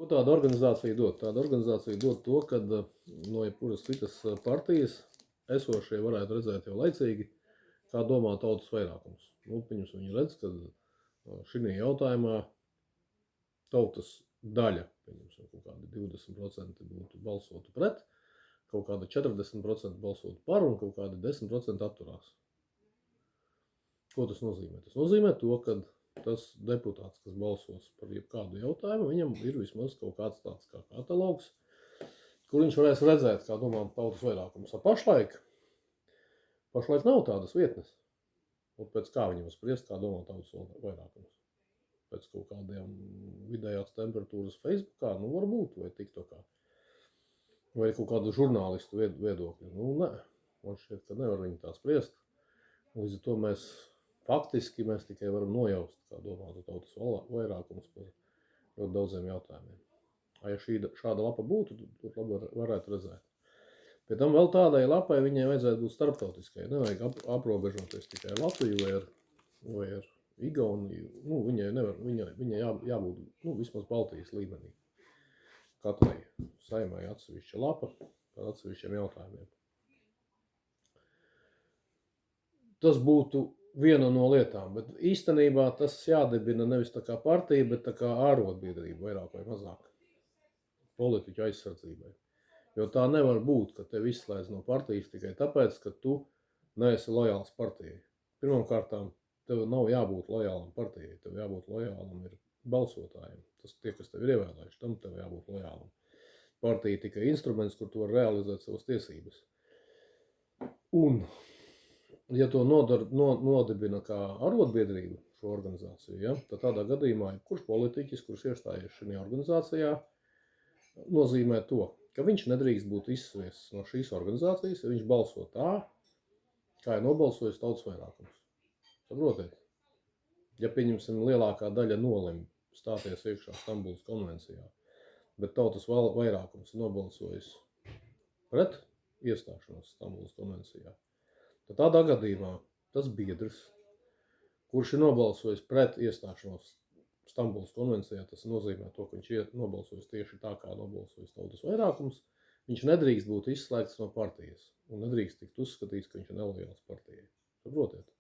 Ko tāda organizācija dod? Tāda organizācija dod to, ka no jebkuras citas partijas esošie varētu redzēt jau laicīgi, kā domā tautas vairākums. Pirms viņi redz, ka šī jautājumā tautas daļa, kaut kādi 20% būtu balsotu pret, kaut kāda 40% balsotu par un kaut kādi 10% atturās. Ko tas nozīmē? Tas nozīmē to, ka tas deputāts, kas balsos par jebkādu jautājumu, viņam ir vismaz kaut kāds tāds kā katalogs, kur viņš varēs redzēt, kā domā tautas vairākums. Pašlaik nav tādas vietnes. Un pēc kā viņam spriest, kā domā tautas vairākums? Pēc kaut kādiem vidējās temperatūras Facebookā, varbūt, vai TikTokā. Vai kaut kādu žurnālistu viedokļu. Nē, man šķiet, ka nevar viņi tā spriest. Līdz ar to mēs tikai varam nojaust, kā domātu tautas vairākums par ļoti daudziem jautājumiem. Ja šāda lapa būtu, tad labi varētu redzēt. Pēc tam vēl tādai lapai viņai vajadzētu būt starptautiskai. Nevajag aprobežoties tikai ar Latviju vai ar Igauniju. Viņai jābūt vismaz Baltijas līmenī. Katrai saimai atsevišķa lapa par atsevišķiem jautājumiem. Tas būtu viena no lietām, bet īstenībā tas jādibina nevis tā kā partija, bet tā kā ārotbiedrība vairāk vai mazāk politiķu aizsardzībai. Jo tā nevar būt, ka tevi izslēdz no partijas tikai tāpēc, ka tu neesi lojāls partijai. Pirmkārtām, tev nav jābūt lojālam partijai, tev jābūt lojālam ir balsotājiem. Tas tie, kas tev ir ievēlējuši, tam tev jābūt lojālam. Partija tikai instruments, kur tu var realizēt savas tiesības. Un ja to nodibina kā arotbiedrību šo organizāciju, tad tādā gadījumā kurš politiķis, kurš iestājies šajā organizācijā, nozīmē to, ka viņš nedrīkst būt izsviests no šīs organizācijas, ja viņš balso tā, kā ir nobalsojis tautas vairākums. Saprotiet? Ja pieņemsim lielākā daļa nolem stāties iekšā Stambulas konvencijā, bet tautas vairākums ir nobalsojis pret iestāšanos Stambulas konvencijā, tad tādā gadījumā tas biedrs, kurš ir nobalsojis pret iestāšanos Stambulas konvencijā, tas nozīmē to, ka viņš ir nobalsojis tieši tā, kā nobalsojis tautas vairākums, viņš nedrīkst būt izslēgts no partijas un nedrīkst tikt uzskatīts, ka viņš ir nelojāls partijai. Saprotiet?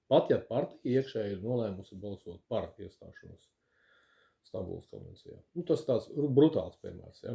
Pat ja partija iekšēji ir nolēmusi balsot par iestāšanos Stambulas konvencijā. Tas tāds brutāls piemērs, ja?